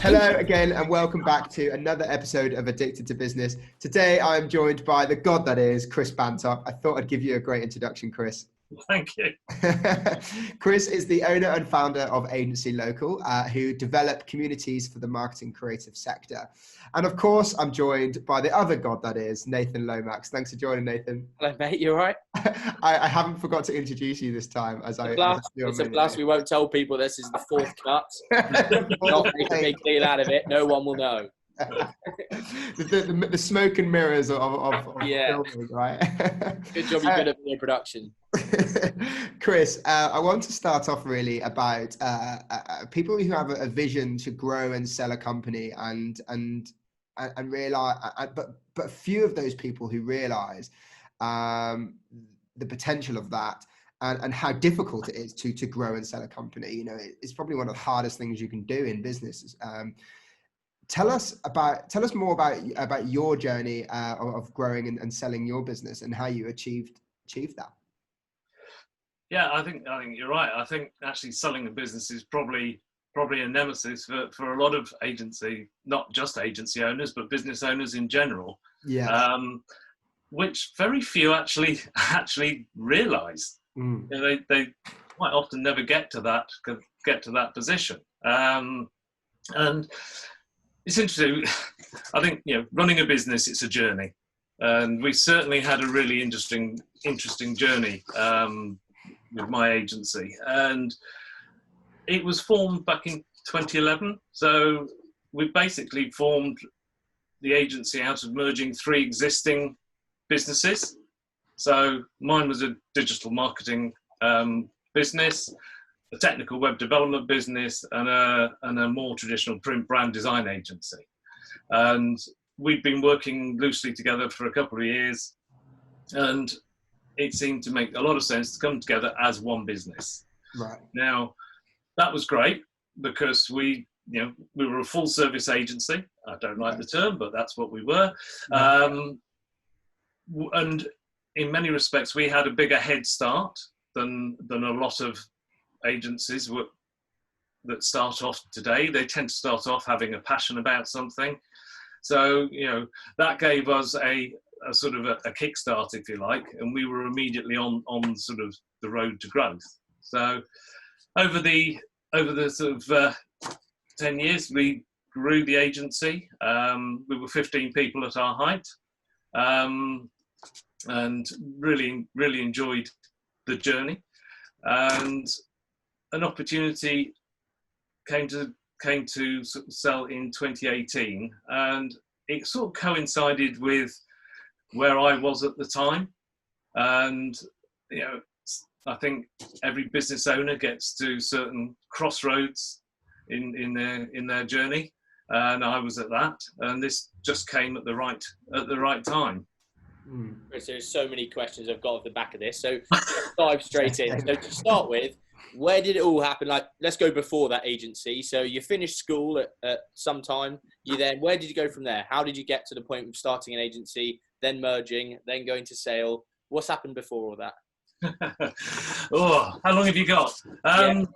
Hello again and welcome back to another episode of Addicted to Business. Today I'm joined by the god that is Chris Bantock. I thought I'd give you a great introduction, Chris. Thank you. Chris is the owner and founder of Agency Local, who develop communities for the marketing creative sector. And of course, I'm joined by the other god that is Nathan Lomax. Thanks for joining, Nathan. Hello, mate. You all right? I haven't forgot to introduce you this time. It's a blast. We won't tell people this is the fourth cut. Not make a big deal out of it. No one will know. the smoke and mirrors of filming, right? Good job you're good at video production. Chris, I want to start off really about people who have a vision to grow and sell a company and realize, but few of those people who realize the potential of that and how difficult it is to grow and sell a company. You know, it's probably one of the hardest things you can do in business. Tell us more about your journey of growing and selling your business and how you achieved that. Yeah, I think you're right. I think actually selling a business is probably a nemesis for a lot of agency, not just agency owners, but business owners in general. Yeah. Which very few actually realise. You know, they quite often never get to that position. And it's interesting. I think, you know, running a business, it's a journey, and we certainly had a really interesting journey with my agency, and it was formed back in 2011. So we basically formed the agency out of merging three existing businesses. So mine was a digital marketing business, a technical web development business, and a more traditional print brand design agency. And we'd been working loosely together for a couple of years, and it seemed to make a lot of sense to come together as one business. Right. Now, that was great because we were a full service agency. I don't like the term, but that's what we were. And in many respects, we had a bigger head start than a lot of agencies that start off today. They tend to start off having a passion about something. So, you know, that gave us a sort of a kickstart, if you like, and we were immediately on sort of the road to growth. So over the sort of 10 years, we grew the agency. We were 15 people at our height, and really enjoyed the journey. And an opportunity came to sort of sell in 2018, and it sort of coincided with where I was at the time. And, you know, I think every business owner gets to certain crossroads in their journey, and I was at that, and this just came at the right time. Chris, there's so many questions I've got off the back of this, so let's dive straight in. So to start with, where did it all happen? Like, let's go before that agency. So you finished school at some time. Where did you go from there? How did you get to the point of starting an agency, then merging, then going to sale? What's happened before all that? Oh, how long have you got? There's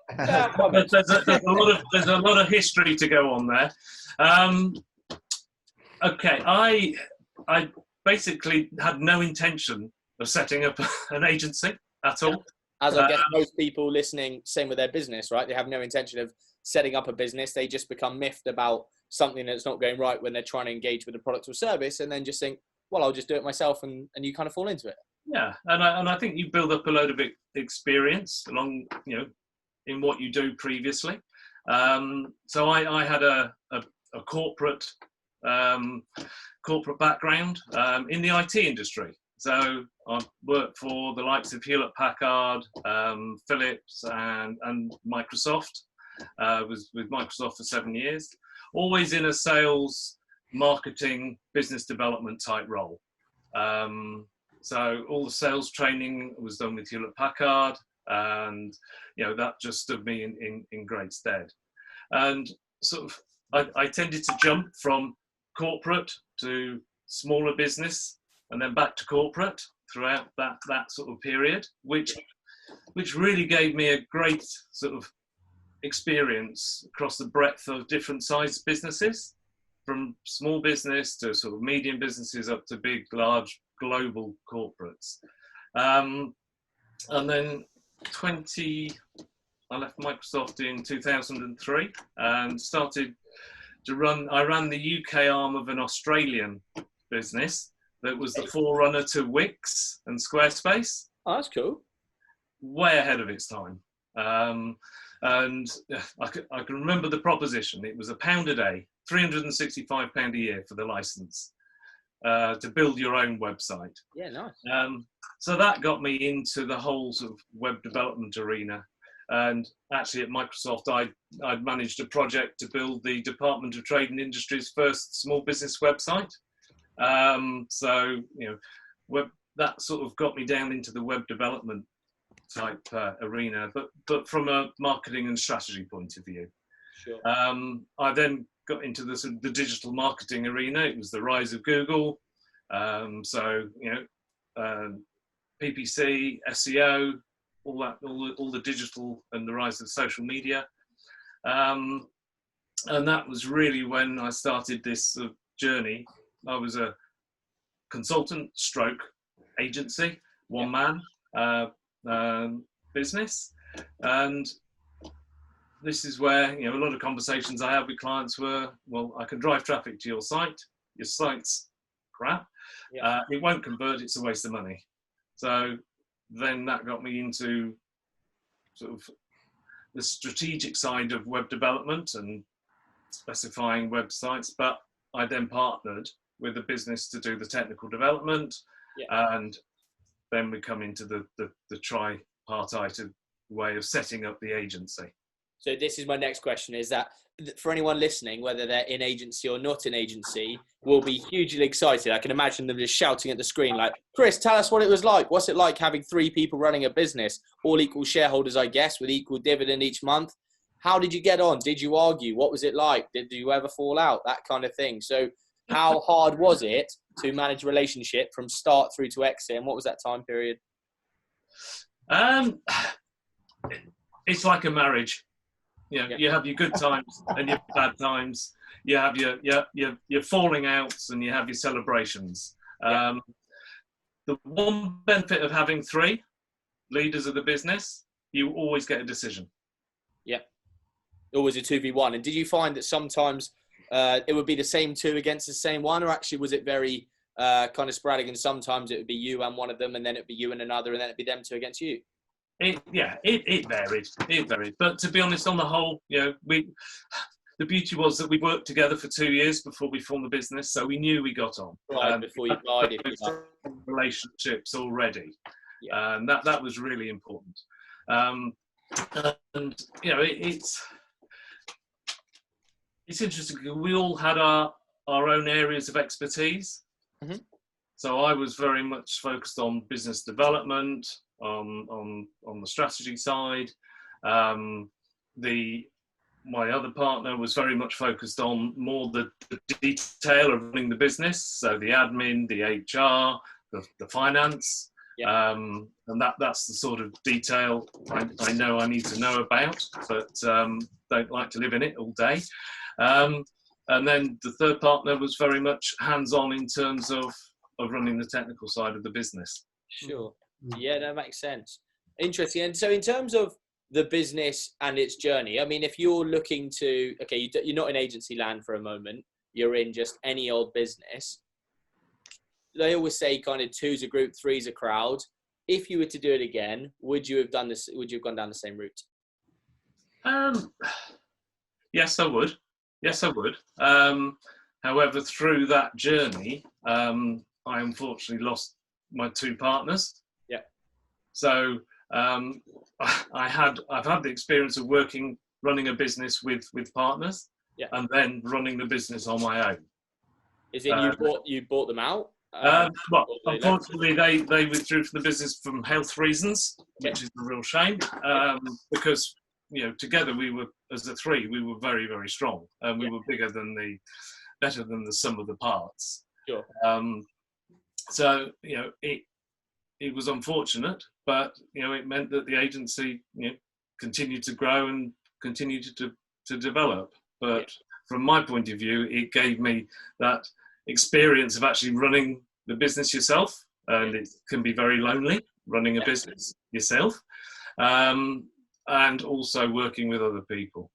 a lot of history to go on there. Okay, I basically had no intention of setting up an agency at all. As I guess most people listening, same with their business, right? They have no intention of setting up a business. They just become miffed about something that's not going right when they're trying to engage with a product or service, and then just think, well, I'll just do it myself, and you kind of fall into it. Yeah, and I think you build up a load of experience along, you know, in what you do previously. So I had a corporate background in the IT industry. So I worked for the likes of Hewlett-Packard, Philips, and Microsoft. Was with Microsoft for 7 years, always in a sales, marketing, business development type role. So all the sales training was done with Hewlett-Packard, and you know that just stood me in great stead. And sort of, I tended to jump from corporate to smaller business, and then back to corporate throughout that sort of period, which really gave me a great sort of experience across the breadth of different sized businesses, from small business to sort of medium businesses up to big, large global corporates. And then I left Microsoft in 2003 and started to I ran the UK arm of an Australian business that was the forerunner to Wix and Squarespace. Oh, that's cool. Way ahead of its time. And I can remember the proposition. It was £1 a day, £365 a year for the license to build your own website. Yeah, nice. So that got me into the whole sort of web development arena. And actually at Microsoft, I'd managed a project to build the Department of Trade and Industry's first small business website. So, that sort of got me down into the web development type arena, but from a marketing and strategy point of view. Sure. I then got into the digital marketing arena. It was the rise of Google. PPC, SEO, all the digital and the rise of social media. And that was really when I started this journey. I was a consultant stroke agency, one man business. And this is where, a lot of conversations I have with clients were, well, I can drive traffic to your site's crap. It won't convert, it's a waste of money. So then that got me into sort of the strategic side of web development and specifying websites, but I then partnered with a business to do the technical development, and then we come into the tripartite way of setting up the agency. So this is my next question, is that for anyone listening, whether they're in agency or not in agency, will be hugely excited. I can imagine them just shouting at the screen like, Chris, tell us what it was like. What's it like having 3 people running a business, all equal shareholders, I guess, with equal dividend each month? How did you get on? Did you argue? What was it like? Did you ever fall out? That kind of thing. So how hard was it to manage a relationship from start through to exit? And what was that time period? It's like a marriage. You have your good times and your bad times. You have your falling outs and you have your celebrations. The one benefit of having 3 leaders of the business, you always get a decision. Yeah. Always a 2v1. And did you find that sometimes it would be the same 2 against the same one, or actually was it very kind of sporadic, and sometimes it would be you and one of them, and then it'd be you and another, and then it'd be them 2 against you? It varied. It varied. But to be honest, on the whole, the beauty was that we worked together for 2 years before we formed the business, so we knew we got on. Right, before you died. Relationships already. And that was really important. It's interesting. We all had our own areas of expertise. Mm-hmm. So I was very much focused on business development, on the strategy side. My other partner was very much focused on more the detail of running the business, so the admin, the HR, the finance. And that's the sort of detail I know I need to know about, but don't like to live in it all day. And then the third partner was very much hands-on in terms of running the technical side of the business. Sure. Yeah, that makes sense. Interesting. And so in terms of the business and its journey, I mean, if you're looking to, you're not in agency land for a moment, you're in just any old business. They always say kind of 2's a group, 3's a crowd. If you were to do it again, would you have done this? Would you have gone down the same route? Yes, I would. However, through that journey, I unfortunately lost my 2 partners. Yeah. So I've had the experience of running a business with partners, and then running the business on my own. Is it you bought them out? Well, unfortunately, they withdrew from the business from health reasons, which is a real shame, because together we were, as the 3, we were very, very strong, and we were better than the sum of the parts. Sure. So it was unfortunate, but it meant that the agency continued to grow and continue to develop. But from my point of view, it gave me that experience of actually running the business yourself, and it can be very lonely running a business yourself, and also working with other people.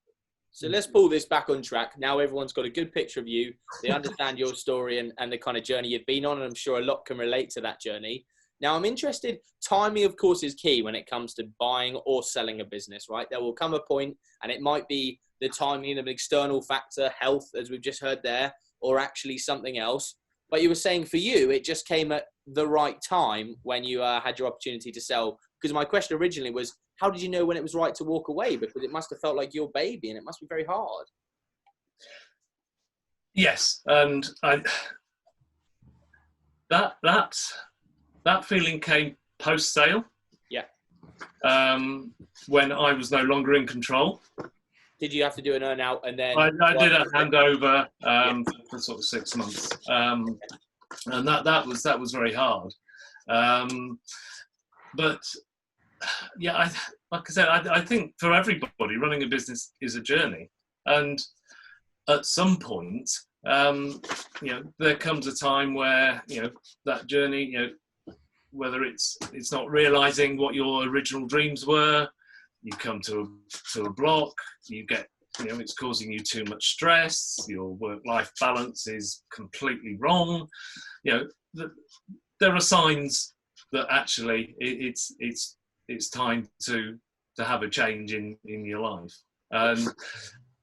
So let's pull this back on track. Now everyone's got a good picture of you. They understand your story and the kind of journey you've been on, and I'm sure a lot can relate to that journey. Now I'm interested, timing of course is key when it comes to buying or selling a business, right? There will come a point, and it might be the timing of an external factor, health, as we've just heard there, or actually something else. But you were saying for you, it just came at the right time when you had your opportunity to sell. Because my question originally was, how did you know when it was right to walk away? Because it must have felt like your baby, and it must be very hard. Yes, and that feeling came post-sale. Yeah. When I was no longer in control. Did you have to do an earn out and then? I did a handover for sort of 6 months, and that was very hard. But yeah, like I said, I think for everybody, running a business is a journey, and at some point, there comes a time where that journey, whether it's not realizing what your original dreams were, you come to a block, you get, it's causing you too much stress, your work-life balance is completely wrong. There are signs that actually it's time to have a change in your life. And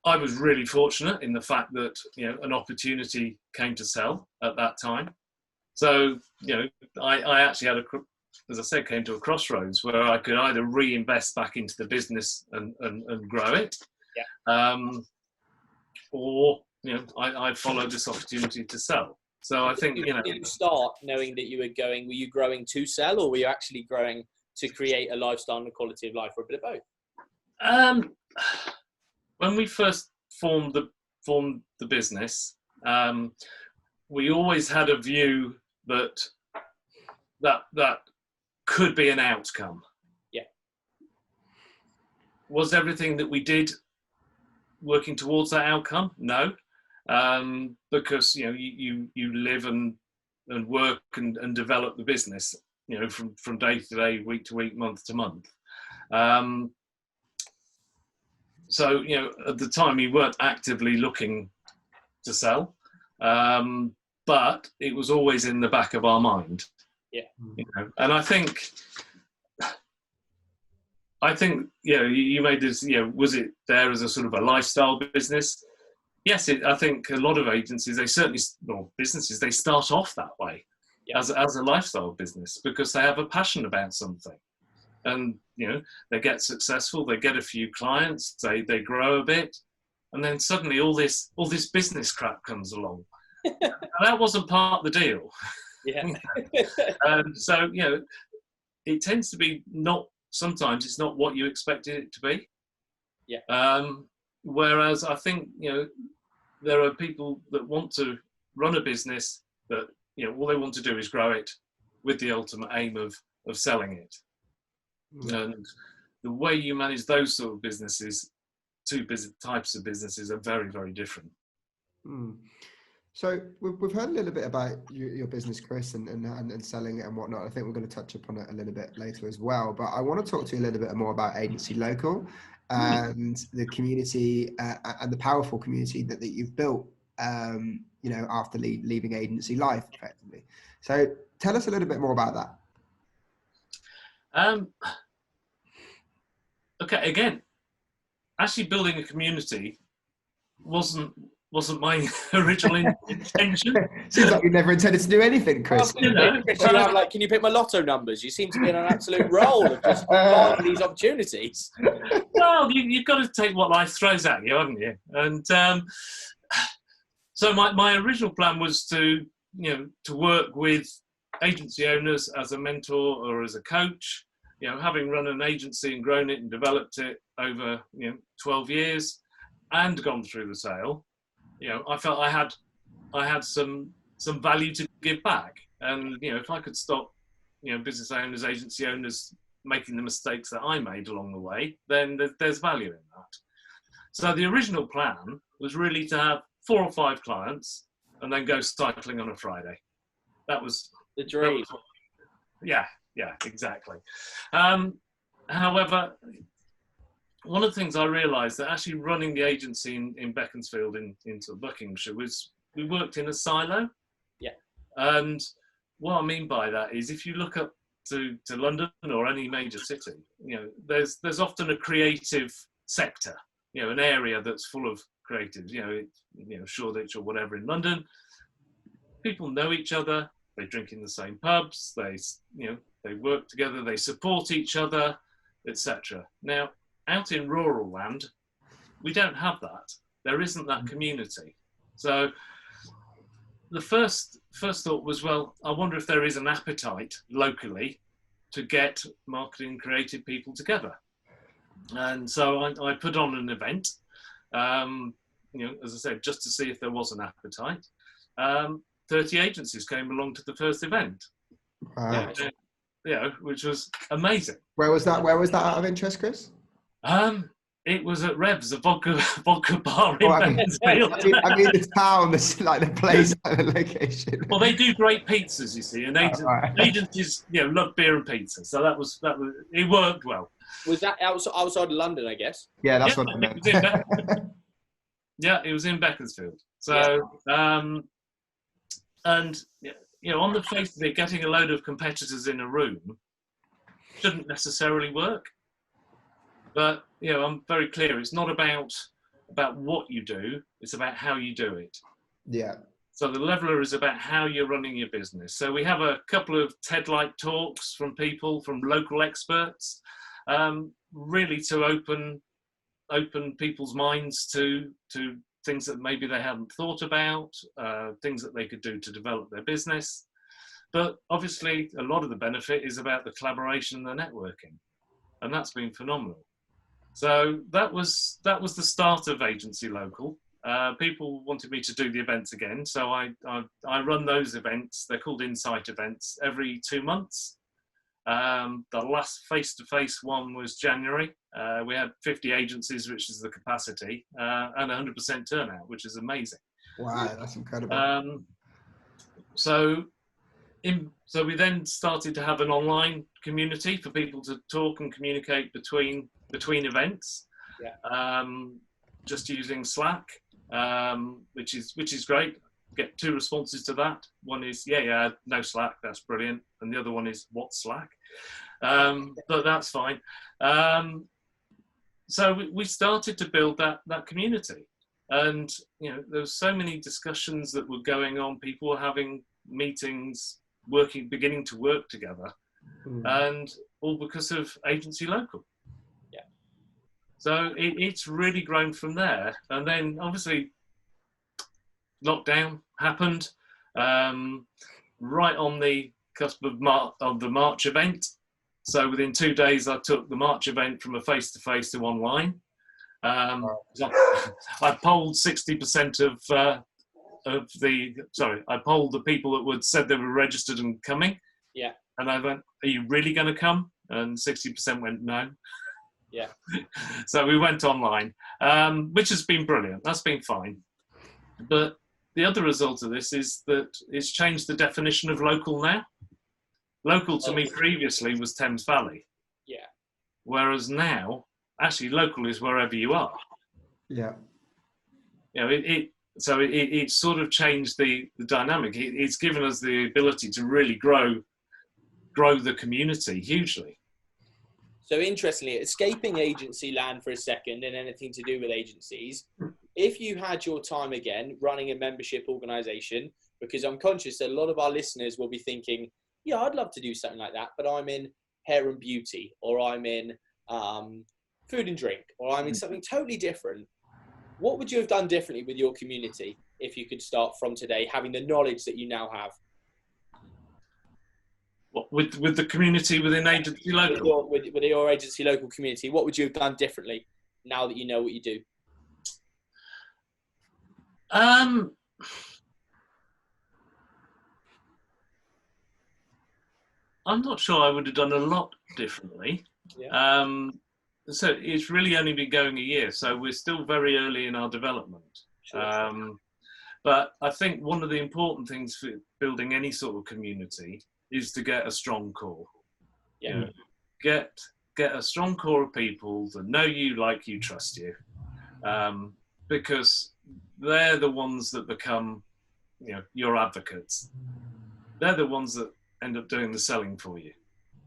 I was really fortunate in the fact that an opportunity came to sell at that time. So I actually had as I said, came to a crossroads where I could either reinvest back into the business and grow it, or I followed this opportunity to sell. So I think Did you start knowing that were you growing to sell, or were you actually growing to create a lifestyle and a quality of life, or a bit of both? When we first formed the business, we always had a view that could be an outcome. Yeah. Was everything that we did working towards that outcome? No, because you live and work and develop the business, from day to day, week to week, month to month. So at the time we weren't actively looking to sell, but it was always in the back of our mind. Yeah. And I think you made this, was it there as a sort of a lifestyle business? Yes, I think a lot of agencies, businesses, they start off that way, as a lifestyle business, because they have a passion about something, and they get successful, they get a few clients, they grow a bit, and then suddenly all this business crap comes along. And that wasn't part of the deal. Yeah. So it tends to be not. Sometimes it's not what you expected it to be. Yeah. Whereas I think there are people that want to run a business that all they want to do is grow it with the ultimate aim of selling it. And the way you manage those sort of businesses, two types of businesses, are very, very different. So we've heard a little bit about your business, Chris, and selling it and whatnot. I think we're going to touch upon it a little bit later as well. But I want to talk to you a little bit more about Agency Local and the community and the powerful community that you've built, after leaving agency life, effectively. So tell us a little bit more about that. Okay, again, actually building a community wasn't my original intention. Seems like you never intended to do anything, Chris. Chris, can you pick my lotto numbers? You seem to be in an absolute roll of just finding these opportunities. Well, you've got to take what life throws at you, haven't you? And so my original plan was to work with agency owners as a mentor or as a coach. Having run an agency and grown it and developed it over 12 years and gone through the sale. I felt I had some value to give back, and if I could stop business owners, agency owners making the mistakes that I made along the way, then there's value in that. So the original plan was really to have 4 or 5 clients and then go cycling on a Friday. That was The dream. Yeah, exactly. However, one of the things I realised that actually running the agency in Beaconsfield into Buckinghamshire was we worked in a silo. Yeah. And what I mean by that is if you look up to London or any major city, there's often a creative sector, an area that's full of creatives, Shoreditch or whatever in London. People know each other, they drink in the same pubs, they work together, they support each other, etc. Now, out in rural land, we don't have that. There isn't that community. So the first thought was, well, I wonder if there is an appetite locally to get marketing creative people together. And so I put on an event, as I said, just to see if there was an appetite. 30 agencies came along to the first event. Wow. Which was amazing. Where was that? Where was that out of interest, Chris? It was at Rev's, a vodka bar in Beaconsfield. I mean the town, the place, the location. Well, they do great pizzas, you see, and agencies, love beer and pizza. So that was it worked well. Was that outside of London, I guess? Yeah, that's what I meant. It was in Beaconsfield. So, and on the face of it, getting a load of competitors in a room shouldn't necessarily work. But I'm very clear. It's not about what you do. It's about how you do it. Yeah. So the leveler is about how you're running your business. So we have a couple of TED-like talks from local experts, really to open people's minds to things that maybe they hadn't thought about, things that they could do to develop their business. But obviously, a lot of the benefit is about the collaboration and the networking, and that's been phenomenal. So that was the start of Agency Local. People wanted me to do the events again, so I run those events. They're called Insight events every 2 months. The last face-to-face one was January. We had 50 agencies, which is the capacity, and 100% turnout, which is amazing. Wow, that's incredible. So we then started to have an online community for people to talk and communicate between events. Yeah. Just using Slack, which is great. Get 2 responses to that. One is no Slack, that's brilliant, and the other one is what's Slack, but that's fine. So we started to build that community, and there were so many discussions that were going on. People were having meetings, beginning to work together, and all because of Agency Local. Yeah. So it's really grown from there, and then obviously lockdown happened, right on the cusp of the March event. So within 2 days, I took the March event from a face-to-face to online. I polled 60% I polled the people that would said they were registered and coming. Yeah. And I went, are you really going to come? And 60% went no. Yeah. So we went online, which has been brilliant. That's been fine. But the other result of this is that it's changed the definition of local now. Local to me previously was Thames Valley. Yeah. Whereas now, actually, local is wherever you are. Yeah. It sort of changed the dynamic. It's given us the ability to really grow the community hugely. So interestingly, escaping agency land for a second and anything to do with agencies, if you had your time again running a membership organisation, because I'm conscious that a lot of our listeners will be thinking, yeah, I'd love to do something like that, but I'm in hair and beauty, or I'm in food and drink, or I'm in something totally different. What would you have done differently with your community if you could start from today, having the knowledge that you now have? With the community within Agency Local? With your Agency Local community, what would you have done differently now that you know what you do? I'm not sure I would have done a lot differently. Yeah. so it's really only been going a year, so we're still very early in our development. Sure. But I think one of the important things for building any sort of community is to get a strong core. Yeah. You know, get a strong core of people that know you, like you, trust you, because they're the ones that become, your advocates. They're the ones that end up doing the selling for you.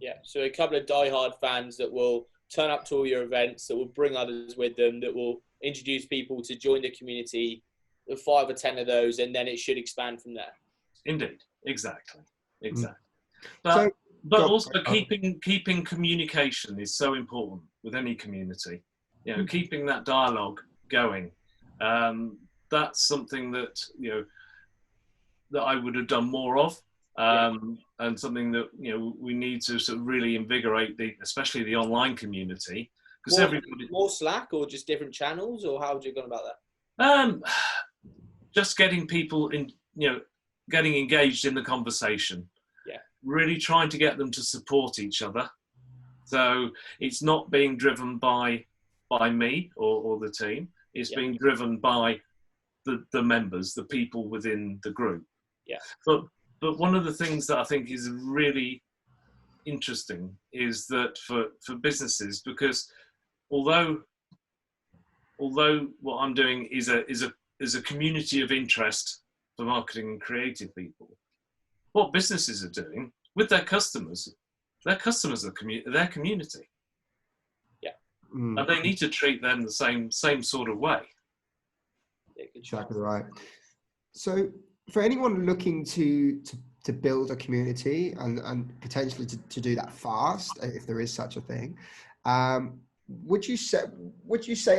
Yeah. So a couple of diehard fans that will turn up to all your events, that will bring others with them, that will introduce people to join the community, 5 or 10 of those, and then it should expand from there. Indeed, exactly. So, But also keeping communication is so important with any community. Keeping that dialogue going. That's something that that I would have done more of, and something that we need to sort of really invigorate especially the online community, because everybody more Slack or just different channels, or how would you go about that? Just getting people in, getting engaged in the conversation. Really trying to get them to support each other. So it's not being driven by me or the team. It's being driven by the members, the people within the group. Yeah. But one of the things that I think is really interesting is that for businesses, because although what I'm doing is a community of interest for marketing and creative people, what businesses are doing with their customers are their community. Yeah. And they need to treat them the same sort of way. Exactly right. So for anyone looking to build a community and potentially to do that fast, if there is such a thing, would you say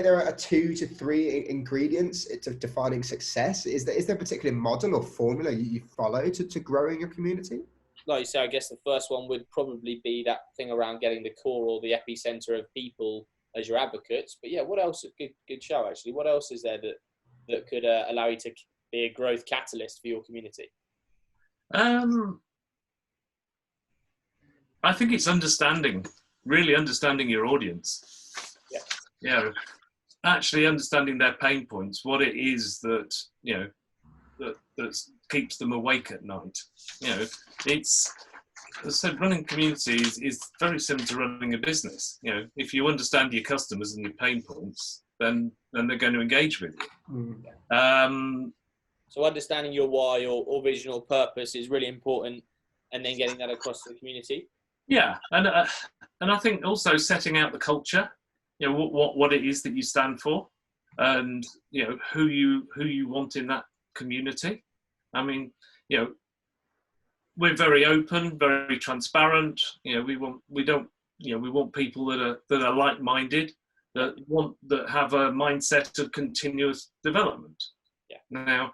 there are 2 to 3 ingredients to defining success? Is there a particular model or formula you follow to growing your community? Like you say, I guess the first one would probably be that thing around getting the core or the epicenter of people as your advocates. But yeah, what else? Good show, actually. What else is there that could allow you to be a growth catalyst for your community? I think it's really understanding your audience. Yeah. Actually understanding their pain points, what it is that that keeps them awake at night. It's, as I said, running communities is very similar to running a business. If you understand your customers and your pain points, then they're going to engage with you. So understanding your why or vision or purpose is really important, and then getting that across to the community. Yeah, and I think also setting out the culture. What it is that you stand for, and who you want in that community. I mean, we're very open, very transparent. We want people that are like-minded, that have a mindset of continuous development. Yeah. Now,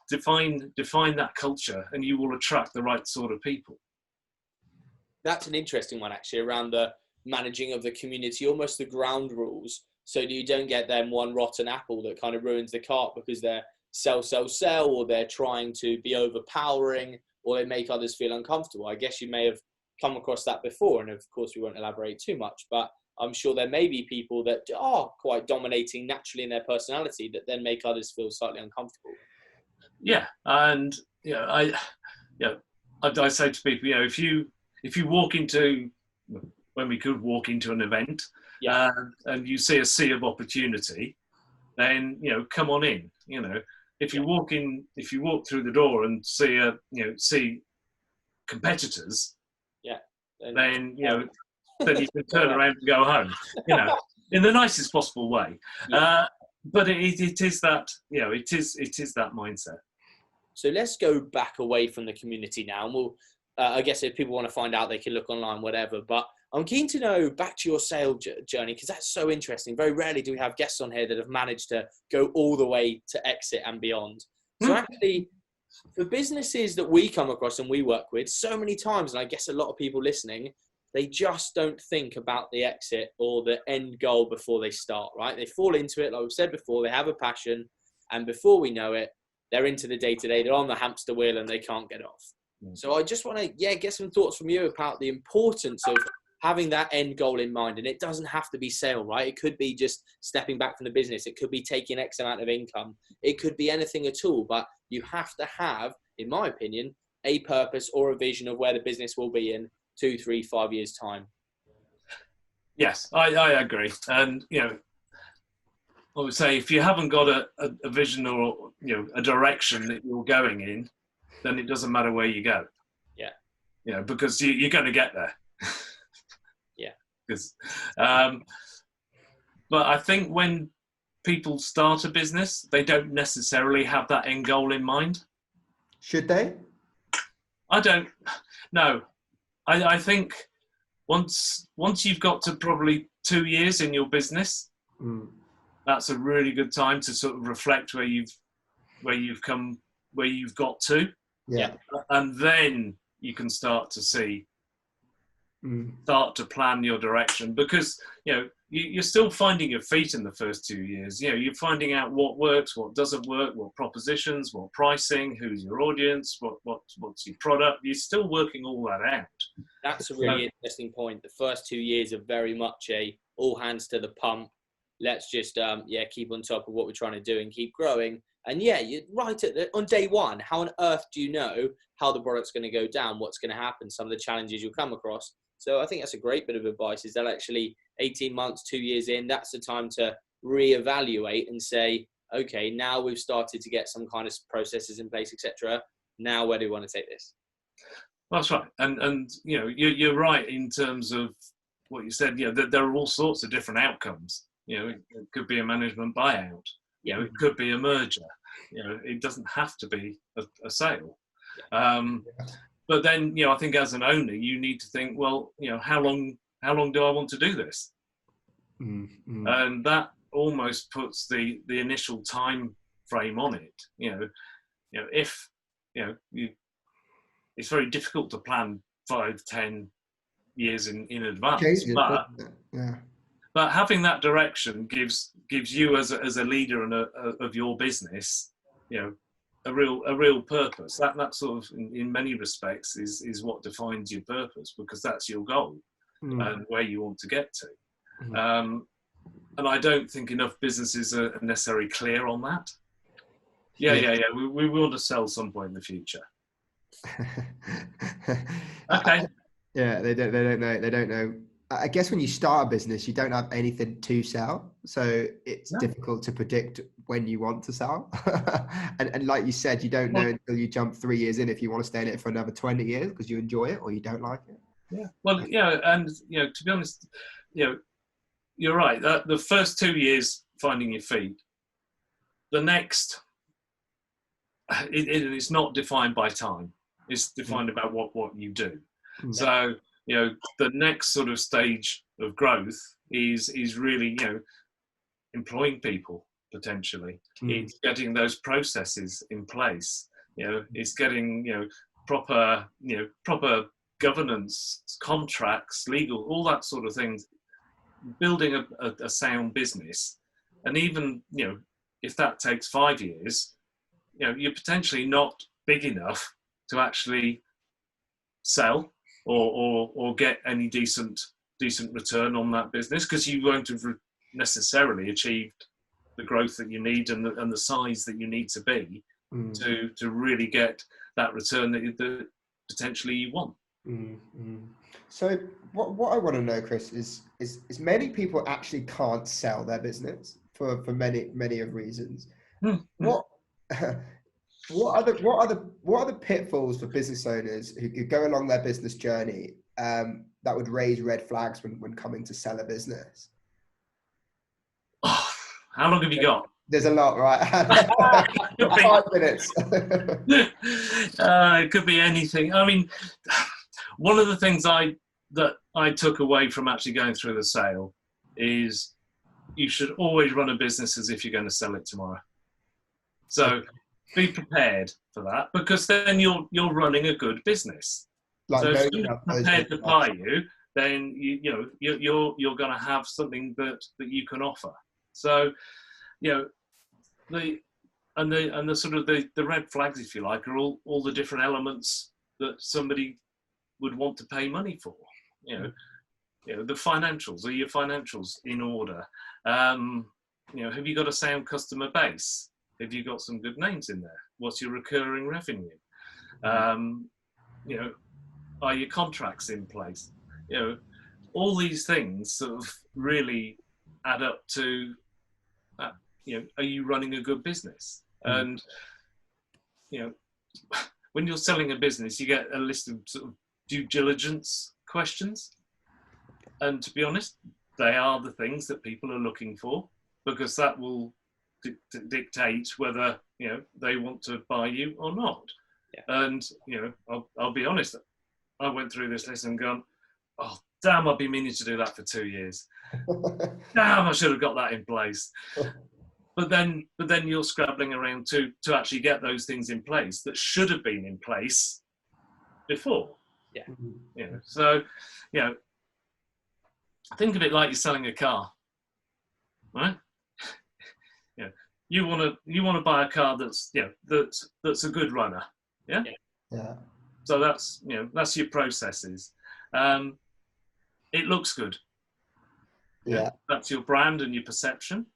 define that culture, and you will attract the right sort of people. That's an interesting one, actually, around the managing of the community, almost the ground rules, so you don't get them one rotten apple that kind of ruins the cart because they're sell, or they're trying to be overpowering, or they make others feel uncomfortable. I guess you may have come across that before, and of course we won't elaborate too much, but I'm sure there may be people that are quite dominating naturally in their personality that then make others feel slightly uncomfortable. Yeah, and I say to people, if you walk into, when we could walk into an event, and you see a sea of opportunity, then come on in. If you walk through the door and see competitors, then then you can turn around and go home. In the nicest possible way. But it is that it is that mindset. So let's go back away from the community now, and we'll. I guess if people want to find out, they can look online, whatever. But I'm keen to know back to your sales journey, because that's so interesting. Very rarely do we have guests on here that have managed to go all the way to exit and beyond. So actually, for businesses that we come across and we work with so many times, and I guess a lot of people listening, they just don't think about the exit or the end goal before they start, right? They fall into it, like we've said before, they have a passion, and before we know it, they're into the day-to-day, they're on the hamster wheel and they can't get off. So I just want to, get some thoughts from you about the importance of having that end goal in mind, and it doesn't have to be sale, right? It could be just stepping back from the business. It could be taking X amount of income. It could be anything at all, but you have to have, in my opinion, a purpose or a vision of where the business will be in 2, 3, 5 years' time. Yes, I agree. And, I would say if you haven't got a vision or, a direction that you're going in, then it doesn't matter where you go. Yeah. Because you're going to get there. Yeah. But I think when people start a business, they don't necessarily have that end goal in mind. Should they? I don't. No. I think once you've got to probably 2 years in your business, that's a really good time to sort of reflect where you've come, where you've got to. Yeah. And then you can start to start to plan your direction, because you're still finding your feet in the first 2 years. You're finding out what works, what doesn't work, what propositions, what pricing, who's your audience, what's your product. You're still working all that out. That's a really interesting point. The first 2 years are very much all hands to the pump. Let's just keep on top of what we're trying to do and keep growing. And you're right on day one. How on earth do you know how the product's going to go down? What's going to happen? Some of the challenges you'll come across. So I think that's a great bit of advice. Is that actually 18 months, 2 years in? That's the time to reevaluate and say, okay, now we've started to get some kind of processes in place, etc. Now where do we want to take this? That's right. And you're right in terms of what you said. There are all sorts of different outcomes. It could be a management buyout. It could be a merger. It doesn't have to be a sale. But then, I think as an owner, you need to think, well, how long do I want to do this? And that almost puts the initial time frame on it. If it's very difficult to plan 5-10 years in advance, but having that direction gives you as a leader and of your business, a real purpose. That sort of, in many respects, is what defines your purpose, because that's your goal and where you want to get to. And I don't think enough businesses are necessarily clear on that. We want to sell some point in the future. Okay. They don't know. I guess when you start a business, you don't have anything to sell, so it's difficult to predict when you want to sell. and like you said, you don't know until you jump 3 years in if you want to stay in it for another 20 years because you enjoy it or you don't like it. Yeah. Well, and to be honest, you're right. The first 2 years finding your feet. The next, it's not defined by time. It's defined about what you do. So. The next sort of stage of growth is really, employing people potentially. It's getting those processes in place. It's getting, proper governance, contracts, legal, all that sort of things. Building a sound business, and even if that takes 5 years, you're potentially not big enough to actually sell. Or get any decent return on that business, because you won't have necessarily achieved the growth that you need and the size that you need to be to really get that return that potentially you want. So what I want to know, Chris, is many people actually can't sell their business for many of reasons. What are the pitfalls for business owners who go along their business journey that would raise red flags when coming to sell a business? Oh, how long have you got? There's a lot, right? 5 minutes. It could be anything. I mean, one of the things that I took away from actually going through the sale is you should always run a business as if you're going to sell it tomorrow. So be prepared for that, because then you're running a good business. So if someone's prepared to buy you, then you're going to have something that you can offer. So the sort of the red flags, if you like, are all the different elements that somebody would want to pay money for. the financials. Are your financials in order? Have you got a sound customer base? Have you got some good names in there? What's your recurring revenue? Are your contracts in place? All these things sort of really add up to, are you running a good business? And, when you're selling a business, you get a list of sort of due diligence questions. And to be honest, they are the things that people are looking for, because that will dictate whether, they want to buy you or not. Yeah. And, I'll be honest, I went through this list and gone, oh, damn, I've been meaning to do that for 2 years. Damn, I should have got that in place. But then you're scrabbling around to actually get those things in place that should have been in place before. Yeah. So, think of it like you're selling a car, right? You want to buy a car that's that's a good runner. Yeah. So that's your processes. It looks good. Yeah. That's your brand and your perception.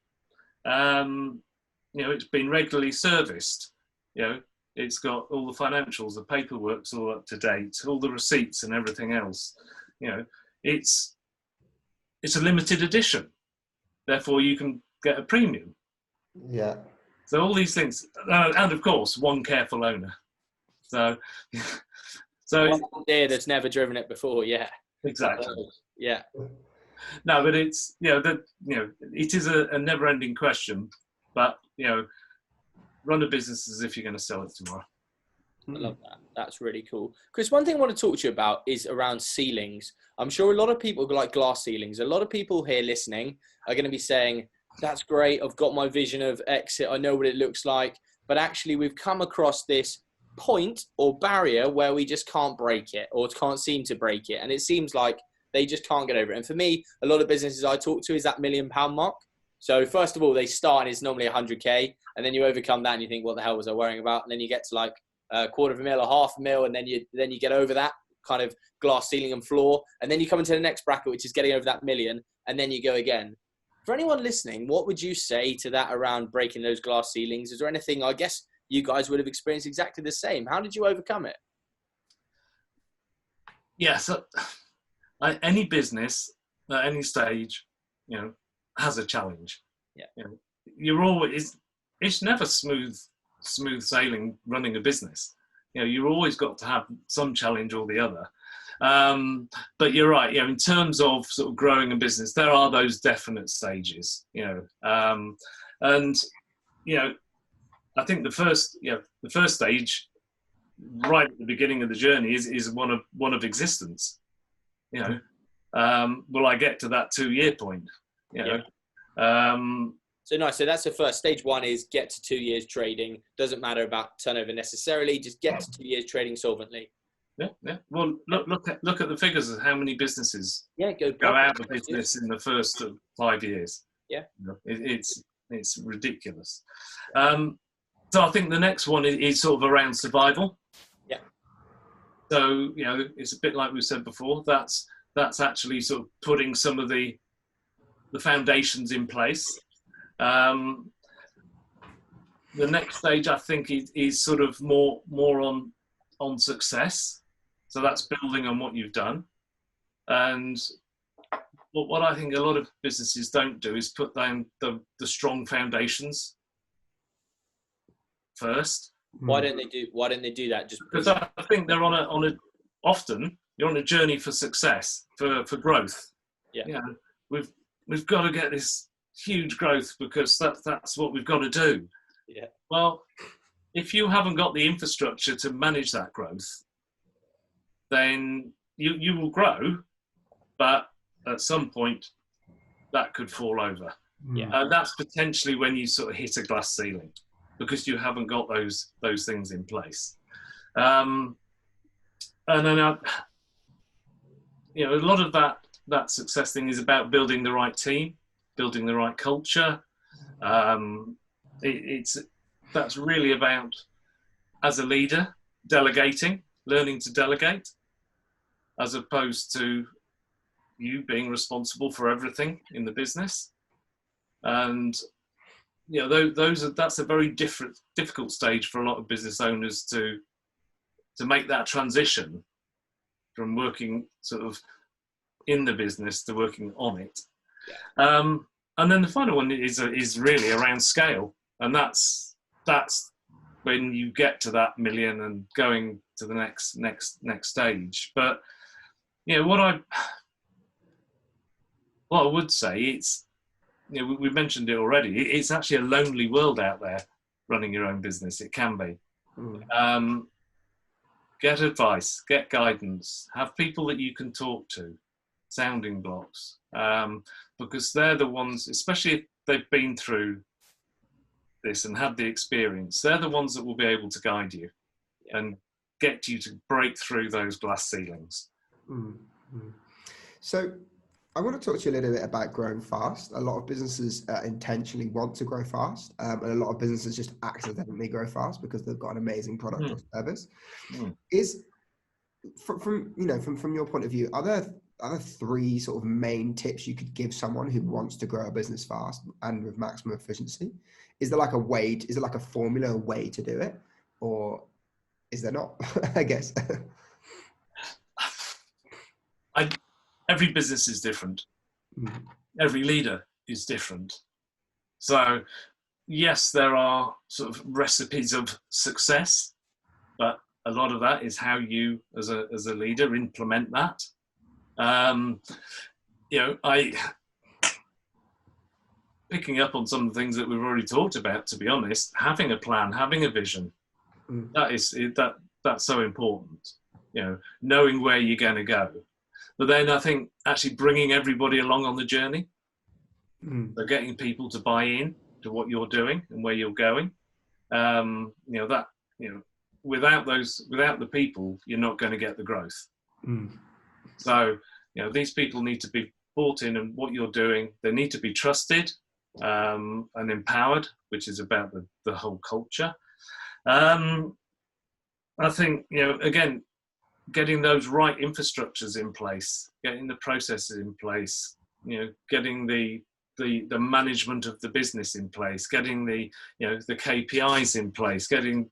It's been regularly serviced. It's got all the financials, the paperwork's all up to date, all the receipts and everything else. It's a limited edition. Therefore, you can get a premium. Yeah. So all these things, and of course, one careful owner. So one idea that's never driven it before. Yeah. Exactly. Yeah. No, but it's it is a never-ending question. But run a business as if you're going to sell it tomorrow. I love that. That's really cool. Chris, one thing I want to talk to you about is around ceilings. I'm sure a lot of people like glass ceilings. A lot of people here listening are going to be saying, that's great. I've got my vision of exit. I know what it looks like. But actually, we've come across this point or barrier where we just can't break it or can't seem to break it. And it seems like they just can't get over it. And for me, a lot of businesses I talk to is that £1 million mark. So first of all, they start and it's normally 100K. And then you overcome that and you think, what the hell was I worrying about? And then you get to like $250,000 or $500,000. And then you get over that kind of glass ceiling and floor. And then you come into the next bracket, which is getting over that $1 million. And then you go again. For anyone listening, what would you say to that around breaking those glass ceilings? Is there anything, I guess, you guys would have experienced exactly the same? How did you overcome it? Yeah, so any business at any stage, has a challenge. Yeah. You're always, it's never smooth sailing running a business. You've always got to have some challenge or the other. But you're right, in terms of sort of growing a business, there are those definite stages, and I think the first stage, right at the beginning of the journey, is one of existence. Will I get to that 2-year point? So nice. So that's the first. Stage one is get to 2 years trading. Doesn't matter about turnover necessarily. Just get to 2 years trading solvently. Yeah. Well, look at the figures of how many businesses go out of business in the first 5 years. Yeah. It's ridiculous. So I think the next one is sort of around survival. Yeah. So it's a bit like we said before. That's actually sort of putting some of the foundations in place. The next stage, I think, is sort of more on success. So that's building on what you've done. And what I think a lot of businesses don't do is put down the strong foundations first. Why don't they do that? Just because I think they're often you're on a journey for success, for growth. Yeah. We've got to get this huge growth because that's what we've got to do. Yeah. Well, if you haven't got the infrastructure to manage that growth, then you will grow, but at some point that could fall over. Yeah. And that's potentially when you sort of hit a glass ceiling because you haven't got those things in place. And then a lot of that success thing is about building the right team, building the right culture. That's really about, as a leader, delegating, learning to delegate, as opposed to, you being responsible for everything in the business. And that's a very difficult stage for a lot of business owners to make that transition from working sort of in the business to working on it. And then the final one is really around scale, and that's when you get to that million and going to the next stage. But what I would say, it's we mentioned it already. It's actually a lonely world out there running your own business. It can be. Get advice, get guidance, have people that you can talk to, sounding blocks, because they're the ones, especially if they've been through this and had the experience, they're the ones that will be able to guide you and get you to break through those glass ceilings. So I want to talk to you a little bit about growing fast. A lot of businesses intentionally want to grow fast, and a lot of businesses just accidentally grow fast because they've got an amazing product or service. Is from your point of view, are there three sort of main tips you could give someone who wants to grow a business fast and with maximum efficiency? Is there like a way? Is it like a formula, a way to do it, or is there not? I guess. Every business is different. Every leader is different. So yes, there are sort of recipes of success, but a lot of that is how you as a leader implement that. Picking up on some of the things that we've already talked about, to be honest, having a plan, having a vision, that's so important. Knowing where you're going to go. But then I think actually bringing everybody along on the journey, so getting people to buy in to what you're doing and where you're going. Without the people, you're not going to get the growth. So these people need to be bought in and what you're doing. They need to be trusted and empowered, which is about the whole culture. I think again, getting those right infrastructures in place, getting the processes in place, getting the management of the business in place, getting the KPIs in place, getting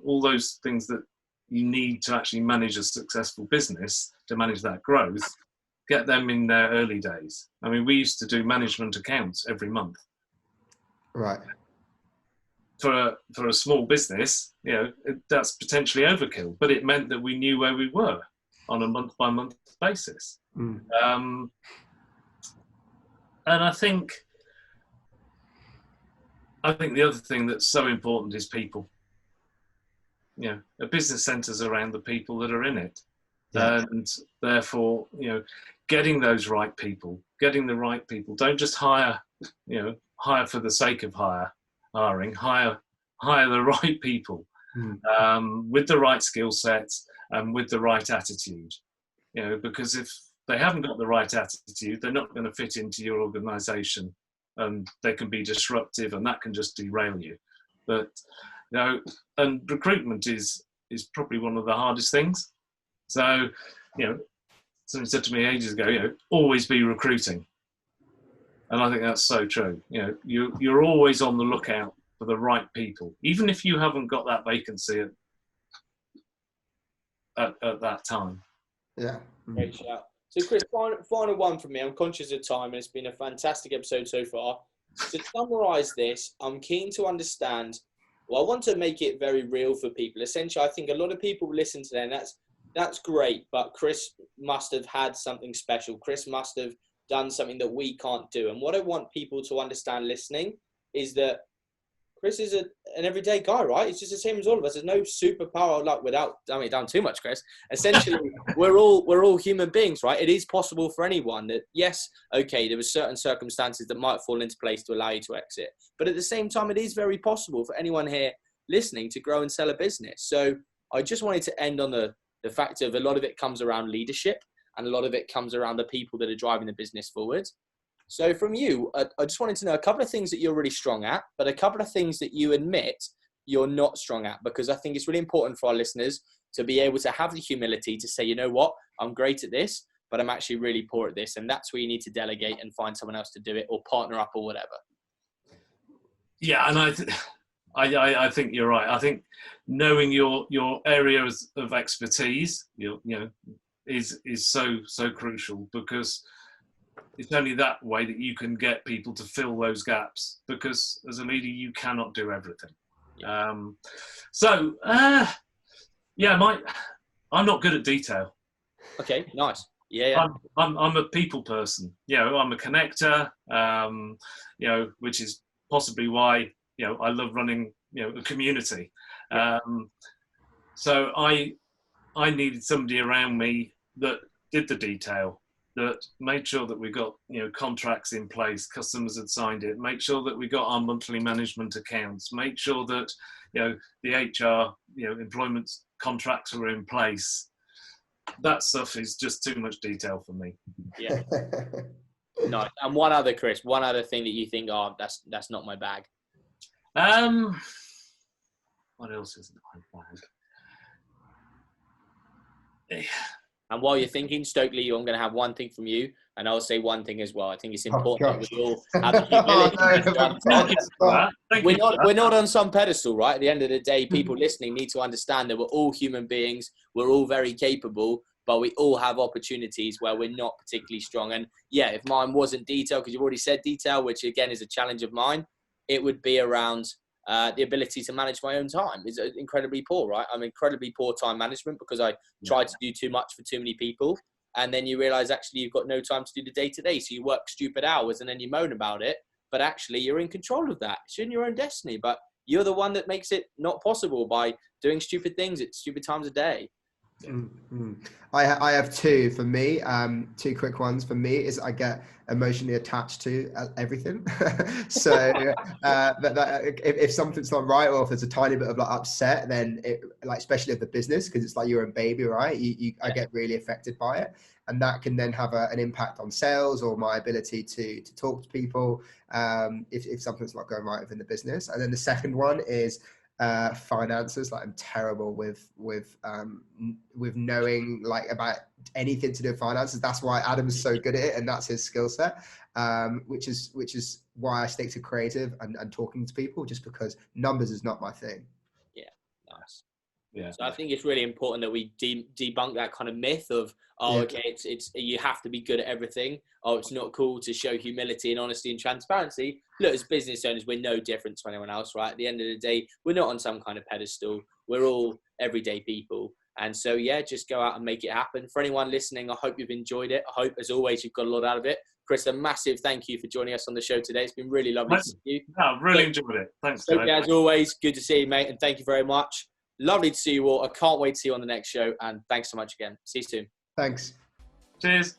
all those things that you need to actually manage a successful business, to manage that growth, get them in their early days. I mean, we used to do management accounts every month. Right. For a small business, that's potentially overkill, but it meant that we knew where we were on a month-by-month basis. And I think the other thing that's so important is people. A business centers around the people that are in it, and therefore, getting those right people, getting the right people. Don't just hire for the sake of hiring. Hire the right people with the right skill sets and with the right attitude. Because if they haven't got the right attitude, they're not going to fit into your organisation, and they can be disruptive, and that can just derail you. But and recruitment is probably one of the hardest things. So somebody said to me ages ago, always be recruiting, and I think that's so true. You're always on the lookout for the right people, even if you haven't got that vacancy at that time. Yeah. Great shout. So Chris, final one from me. I'm conscious of time, and it's been a fantastic episode so far. To summarise this, I'm keen to understand. Well, I want to make it very real for people. Essentially, I think a lot of people listen to them. That's great, but Chris must have had something special. Chris must have done something that we can't do. And what I want people to understand listening is that Chris is an everyday guy, right? He's just the same as all of us. There's no superpower, like, without dumbing it down too much, Chris. Essentially, we're all human beings, right? It is possible for anyone that, yes, okay, there were certain circumstances that might fall into place to allow you to exit. But at the same time, it is very possible for anyone here listening to grow and sell a business. So I just wanted to end on the fact of a lot of it comes around leadership, and a lot of it comes around the people that are driving the business forward. So from you, I just wanted to know a couple of things that you're really strong at, but a couple of things that you admit you're not strong at, because I think it's really important for our listeners to be able to have the humility to say, you know what, I'm great at this, but I'm actually really poor at this. And that's where you need to delegate and find someone else to do it, or partner up or whatever. Yeah, and I think you're right. I think knowing your areas of expertise, is so crucial, because it's only that way that you can get people to fill those gaps, because as a leader you cannot do everything. I'm not good at detail. Okay, nice. Yeah. I'm a people person. I'm a connector. Which is possibly why I love running a community. So I needed somebody around me that did the detail, that made sure that we got contracts in place, customers had signed it, make sure that we got our monthly management accounts, make sure that the HR employment contracts were in place. That stuff is just too much detail for me. Yeah. Nice. And one other thing that you think, that's not my bag. What else isn't my bag? And while you're thinking, Stokely, I'm going to have one thing from you, and I'll say one thing as well. I think it's important that we all have the humility. We're not on some pedestal, right? At the end of the day, people listening need to understand that we're all human beings. We're all very capable, but we all have opportunities where we're not particularly strong. And yeah, if mine wasn't detail, because you've already said detail, which again is a challenge of mine, it would be around the ability to manage my own time. Is incredibly poor, right? I'm incredibly poor time management, because I try to do too much for too many people. And then you realize actually you've got no time to do the day-to-day. So you work stupid hours and then you moan about it. But actually you're in control of that. It's in your own destiny. But you're the one that makes it not possible by doing stupid things at stupid times a day. I have two for me. Two quick ones for me is I get emotionally attached to everything. So if something's not right, or if there's a tiny bit of upset, then especially of the business, because it's like your own baby, right? I get really affected by it, and that can then have an impact on sales or my ability to talk to people if something's not going right within the business. And then the second one is finances. I'm terrible with knowing about anything to do with finances. That's why Adam's so good at it, and that's his skill set, which is why I stick to creative and talking to people, just because numbers is not my thing. Nice. Yeah. So I think it's really important that we debunk that kind of myth of, it's you have to be good at everything. It's not cool to show humility and honesty and transparency. Look, as business owners, we're no different to anyone else, right? At the end of the day, we're not on some kind of pedestal. We're all everyday people. And so, just go out and make it happen. For anyone listening, I hope you've enjoyed it. I hope, as always, you've got a lot out of it. Chris, a massive thank you for joining us on the show today. It's been really lovely to see you. No, really enjoyed it. Thanks, guys. As always, good to see you, mate. And thank you very much. Lovely to see you all. I can't wait to see you on the next show. And thanks so much again. See you soon. Thanks. Cheers.